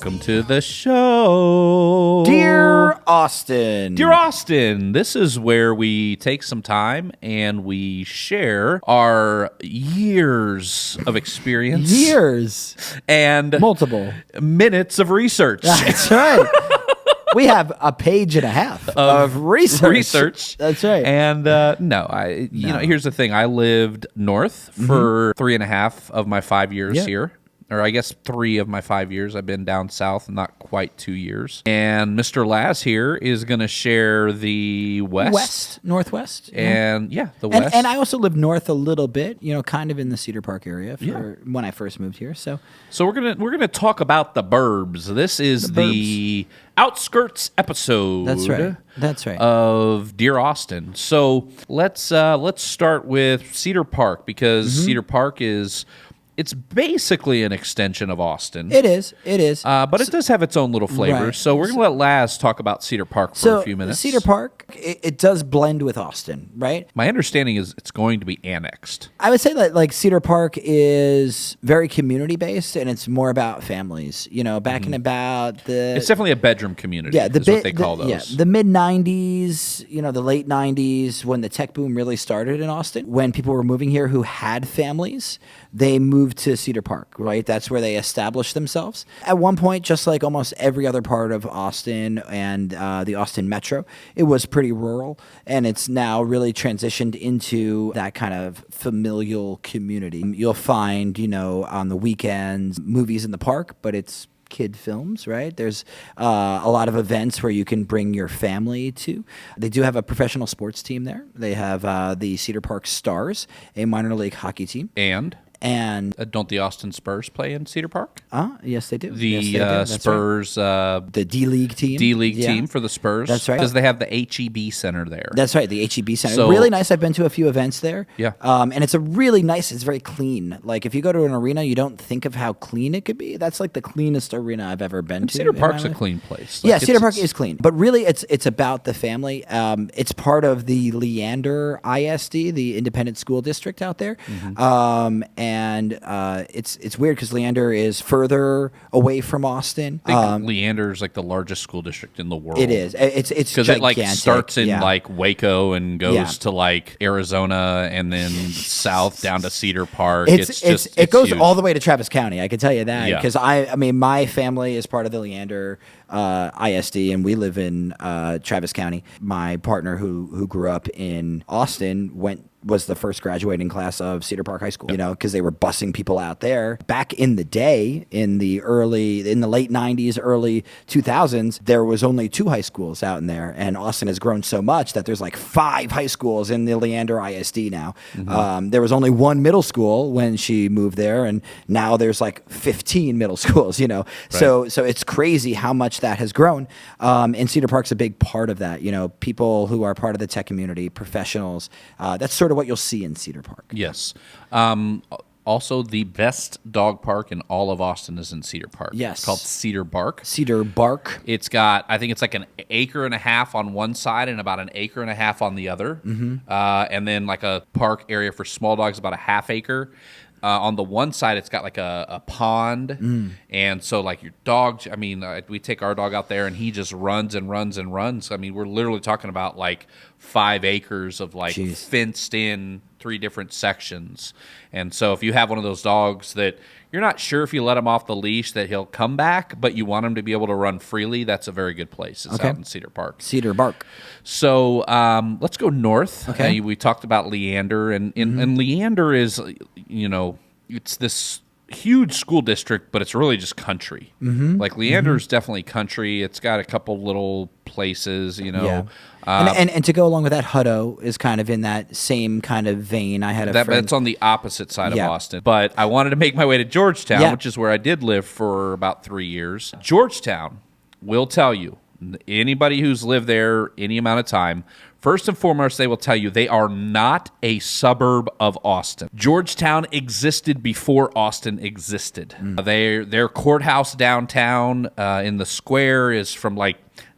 Welcome to the show. Dear Austin. Dear Austin, this is where we take some time and we share our years of experience. Years. And multiple minutes of research. That's right. We have a page and a half of research. That's right. And here's the thing. I lived north for 3.5 of my 5 years here. Or I guess 3 of my 5 years. I've been down south, not quite 2 years. And Mr. Laz here is going to share the west. Northwest. And the west. And I also lived north a little bit, kind of in the Cedar Park area when I first moved here. So we're gonna talk about the burbs. This is the Outskirts episode. That's right. Of Dear Austin. So let's start with Cedar Park because Cedar Park it's basically an extension of Austin. It is. But it does have its own little flavor. Right. So we're going to let Laz talk about Cedar Park for a few minutes. Cedar Park, it does blend with Austin, right? My understanding is it's going to be annexed. I would say that Cedar Park is very community-based, and it's more about families. Back in about the... It's definitely a bedroom community is what they call those. Yeah, the mid-'90s, the late '90s, when the tech boom really started in Austin, when people were moving here who had families, they moved to Cedar Park, right? That's where they established themselves. At one point, just like almost every other part of Austin and the Austin metro, it was pretty rural, and it's now really transitioned into that kind of familial community. You'll find, on the weekends, movies in the park, but it's kid films, right? There's a lot of events where you can bring your family to. They do have a professional sports team there. They have the Cedar Park Stars, a minor league hockey team. And don't the Austin Spurs play in Cedar Park? Yes, they do. The Spurs, the D-League team. Team for the Spurs. That's right. Because they have the HEB Center there. That's right, the HEB Center. So, really nice. I've been to a few events there. Yeah. And it's it's very clean. Like, if you go to an arena, you don't think of how clean it could be. That's like the cleanest arena I've ever been to. Cedar Park's a clean place. Cedar Park is clean. But really, it's about the family. It's part of the Leander ISD, the independent school district out there. It's weird because Leander is further away from Austin. I think Leander is like the largest school district in the world. It is. It's because it starts in Waco and goes to Arizona and then south down to Cedar Park. It goes huge. all the way to Travis County. I can tell you that because I mean my family is part of the Leander ISD, and we live in Travis County. My partner who grew up in Austin was the first graduating class of Cedar Park High School, because they were busing people out there. Back in the day, in the late 90s, early 2000s, there was only 2 high schools out in there, and Austin has grown so much that there's 5 high schools in the Leander ISD now. There was only 1 middle school when she moved there, and now there's 15 middle schools, Right. So it's crazy how much that has grown, and Cedar Park's a big part of that. People who are part of the tech community, professionals, that's sort of what you'll see in Cedar Park. Yes. Also, the best dog park in all of Austin is in Cedar Park. Yes. It's called Cedar Park. Cedar Park. It's got, I think it's an acre and a half on one side and about an acre and a half on the other. And then a park area for small dogs, about a half acre. On the one side, it's got a pond, and so your dog. I mean, we take our dog out there, and he just runs and runs and runs. I mean, we're literally talking about 5 acres of fenced in 3 different sections. And so, if you have one of those dogs that you're not sure if you let him off the leash that he'll come back, but you want him to be able to run freely, that's a very good place. It's out in Cedar Park. Cedar Park. So let's go north. Okay. We talked about Leander, and Leander is, it's this huge school district, but it's really just country. Leander is definitely country. It's got a couple little places, Yeah. And to go along with that, Hutto is kind of in that same kind of vein. I had a friend. That's on the opposite side of Austin. But I wanted to make my way to Georgetown, which is where I did live for about 3 years. Georgetown will tell you, anybody who's lived there any amount of time, first and foremost, they will tell you they are not a suburb of Austin. Georgetown existed before Austin existed. Their courthouse downtown in the square is from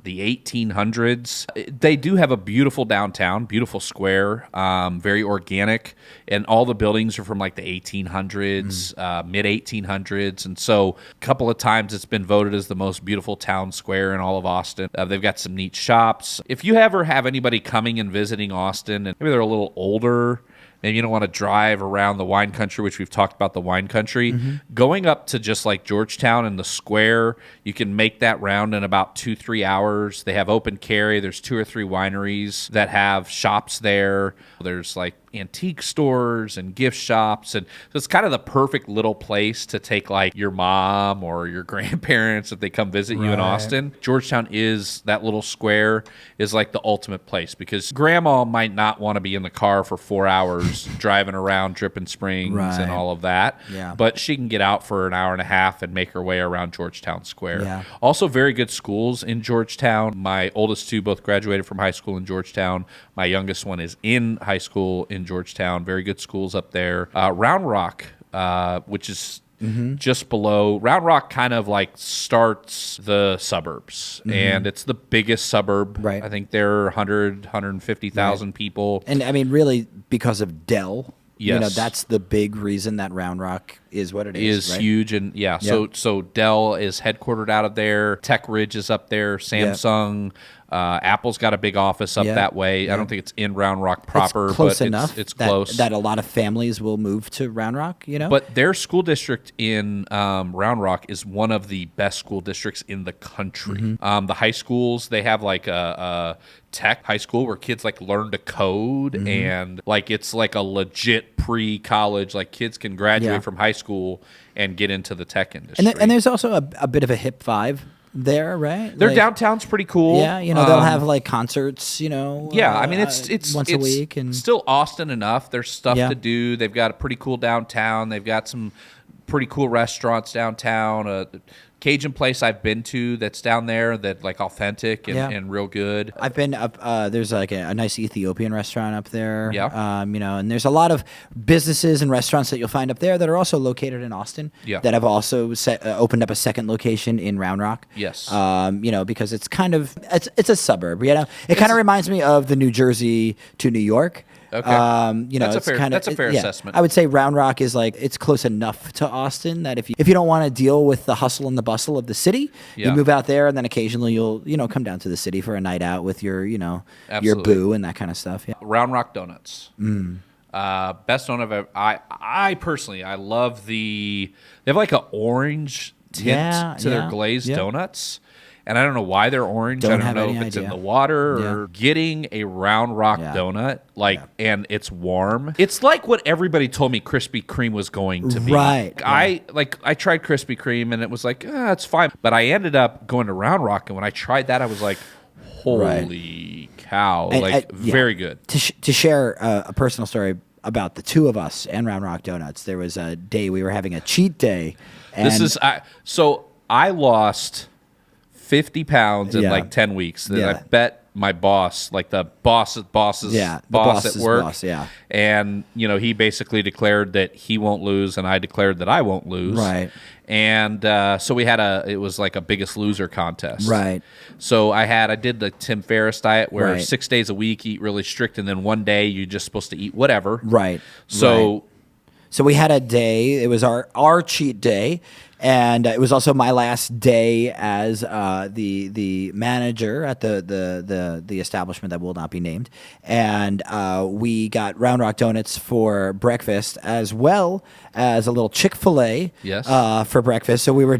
the 1800s. They do have a beautiful downtown, beautiful square, very organic, and all the buildings are from like the 1800s, mid 1800s, and so a couple of times it's been voted as the most beautiful town square in all of Austin. They've got some neat shops. If you ever have anybody coming and visiting Austin, and maybe they're a little older, maybe you don't want to drive around the wine country, which we've talked about the wine country. Going up to just like Georgetown and the square, you can make that round in about 2-3 hours. They have open carry. There's 2 or 3 wineries that have shops there. There's like antique stores and gift shops, and so it's kind of the perfect little place to take like your mom or your grandparents if they come visit you in Austin. Georgetown is that little square is like the ultimate place because grandma might not want to be in the car for 4 hours driving around Dripping Springs and all of that, but she can get out for an hour and a half and make her way around Georgetown Square. Also very good schools in Georgetown. My oldest 2 both graduated from high school in Georgetown. My youngest one is in high school in Georgetown. Very good schools up there. Round Rock, which is just below. Round Rock kind of like starts the suburbs, and it's the biggest suburb. I think there are 150,000 people. And I mean, really, because of Dell. Yes. You know, that's the big reason that Round Rock is what it is. Right? Huge. And so Dell is headquartered out of there. Tech Ridge is up there. Samsung. Apple's got a big office up that way. I don't think it's in Round Rock proper, it's close but enough it's close. That a lot of families will move to Round Rock, you know? But their school district in Round Rock is one of the best school districts in the country. The high schools, they have like a tech high school where kids like learn to code and like it's like a legit pre-college, like kids can graduate from high school and get into the tech industry. And there's also a bit of a hip vibe there, right? Their downtown's pretty cool. Yeah, you know, they'll have like concerts, you know. Yeah, I mean it's once a week, and still Austin enough. There's stuff to do. They've got a pretty cool downtown. They've got some pretty cool restaurants downtown. Cajun place I've been to that's down there that like authentic and real good. I've been up. There's like a nice Ethiopian restaurant up there. Yeah. You know, and there's a lot of businesses and restaurants that you'll find up there that are also located in Austin. Yeah. That have also opened up a second location in Round Rock. Yes. You know, because it's kind of it's a suburb. You know, it kind of reminds me of the New Jersey to New York. Okay. You know, that's a fair assessment. I would say Round Rock is like it's close enough to Austin that if you don't want to deal with the hustle and the bustle of the city, you move out there, and then occasionally you'll come down to the city for a night out with your your boo and that kind of stuff. Yeah. Round Rock Donuts. Best donut I've ever. I personally I love they have like an orange tint to their glazed donuts. And I don't know why they're orange. I don't know if it's in the water or getting a Round Rock donut, and it's warm. It's like what everybody told me Krispy Kreme was going to be. Right. I tried Krispy Kreme and it was like, it's fine. But I ended up going to Round Rock, and when I tried that, I was like, holy cow. Very good. To share a personal story about the two of us and Round Rock Donuts, there was a day we were having a cheat day. And so I lost 50 pounds in like 10 weeks. Then I bet my boss, like the boss's boss at work. And, he basically declared that he won't lose, and I declared that I won't lose. Right. And so we had it was like a Biggest Loser contest. Right. So I did the Tim Ferriss diet where 6 days a week, eat really strict, and then one day you're just supposed to eat whatever. Right. So we had a day, it was our cheat day. And it was also my last day as the manager at the establishment that will not be named. And we got Round Rock Donuts for breakfast, as well as a little Chick-fil-A for breakfast. So we were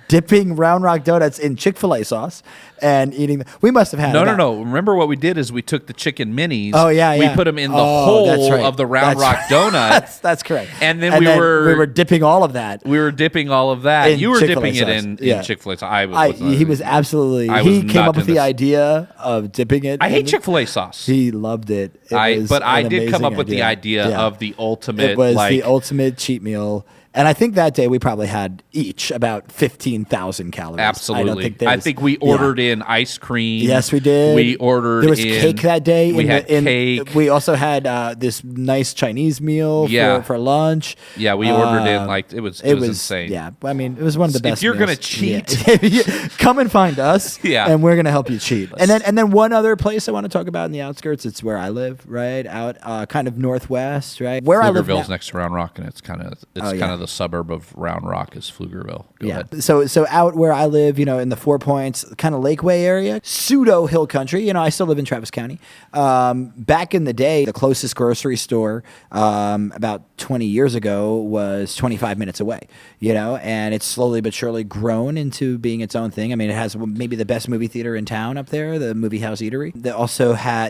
dipping Round Rock Donuts in Chick-fil-A sauce and eating them. We must have had No. Remember what we did is we took the chicken minis. Oh, yeah. We put them in the hole of the Round Rock donut. That's correct. And then we were dipping all of that. We were dipping all of that. You were dipping it in Chick-fil-A sauce. He was absolutely. He came up with the idea of dipping it. I hate Chick-fil-A sauce. He loved it. But I did come up with the idea of the ultimate. It was the ultimate cheat meal. And I think that day we probably had each about 15,000 calories. Absolutely. I think we ordered in ice cream. Yes, we did. We ordered There was cake that day. We had cake. We also had this nice Chinese meal for lunch. Yeah, we ordered in like it was insane. Yeah, I mean, it was one of the best. If you're meals. gonna cheat, come and find us. Yeah, and we're gonna help you cheat. And then one other place I want to talk about in the outskirts. It's where I live, right out kind of northwest, right where I live. Pflugerville's next to Round Rock, and it's kind of the suburb of Round Rock is Pflugerville. Go ahead. So out where I live, in the 4 Points, kind of Lakeway area, pseudo hill country. I still live in Travis County. Back in the day, the closest grocery store about 20 years ago was 25 minutes away. And it's slowly but surely grown into being its own thing. I mean, it has maybe the best movie theater in town up there, the Movie House Eatery.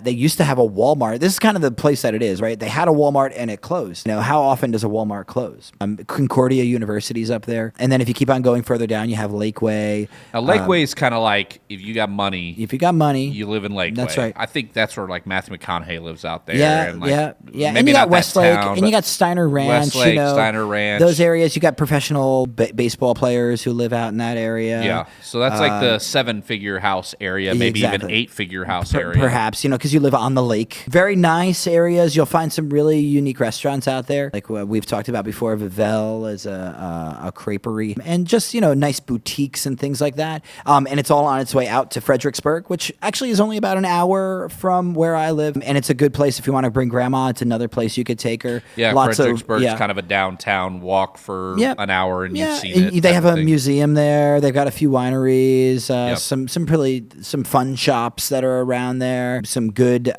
They used to have a Walmart. This is kind of the place that it is, right? They had a Walmart and it closed. How often does a Walmart close? Concordia University's up there. And then if you keep on going further down, you have Lakeway. Now, Lakeway is kind of like if you got money. If you got money. You live in Lakeway. That's right. I think that's where like Matthew McConaughey lives out there. Yeah, and maybe and you got Westlake, and you got Steiner Ranch. Westlake, Steiner Ranch. Those areas, you got professional baseball players who live out in that area. Yeah, so that's like the 7-figure house area, maybe even 8-figure house area. Perhaps, because you live on the lake. Very nice areas. You'll find some really unique restaurants out there. Like we've talked about before, Vivel is a creperie. And just, nice boutiques and things like that. And it's all on its way out to Fredericksburg, which actually is only about an hour from where I live. And it's a good place if you want to bring grandma. It's another place you could take her. Yeah, Fredericksburg's kind of a downtown walk for an hour, and you've seen it. They have a museum there. They've got a few wineries, some fun shops that are around there, some good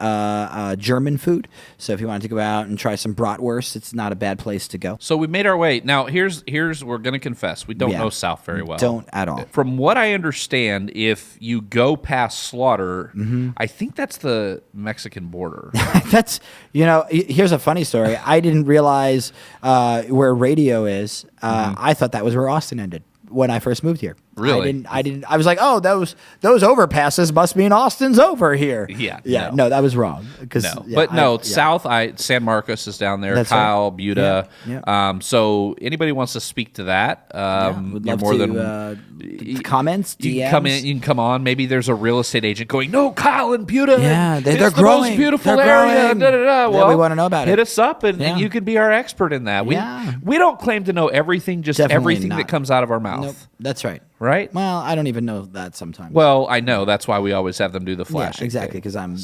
German food. So if you wanted to go out and try some bratwurst, it's not a bad place to go. So we made our way. Now, here's we're going to confess, we don't know South very well. Don't at all. From what I understand, if you go past Slaughter, I think that's the Mexican border. That's, here's a funny story. I didn't realize where radio is. I thought that was where Austin ended when I first moved here. Really? I didn't. I was like, oh, those overpasses must mean Austin's over here. Yeah. No, that was wrong. South. San Marcos is down there. That's Kyle, right. Buda. Yeah. So anybody wants to speak to that? Would love to comments. You DMs. can come in. You can come on. Maybe there's a real estate agent going, no, Kyle and Buda. Yeah, they're it's the growing. most beautiful They're area. growing. Well, we want to know about it. Hit us up, and you can be our expert in that. We don't claim to know everything. Just Definitely everything not. that comes out of our mouth. Nope. That's right. Right? Well, I don't even know that sometimes. Well, I know. That's why we always have them do the flashing. Yeah, exactly, because I'm,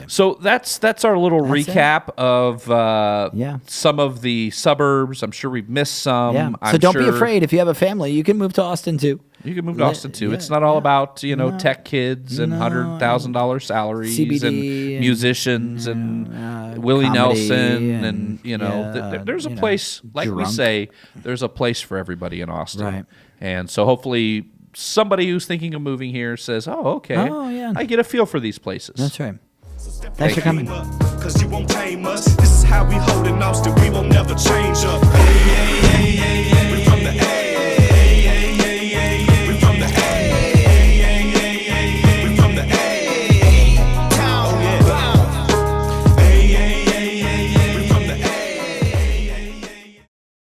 So that's our little recap of some of the suburbs. I'm sure we've missed some. Yeah. So don't be afraid. If you have a family, you can move to Austin too. You can move to Austin too. It's not all about tech kids and $100,000 salaries CBD and musicians and Willie comedy Nelson and there's a place, like we say, there's a place for everybody in Austin. Right. And so hopefully somebody who's thinking of moving here says, "Oh, okay, I get a feel for these places." That's right. Thanks for coming. Cause you won't tame us. This is how we hold in Austin. We won't never change up. Hey, hey, hey, hey, hey. We from the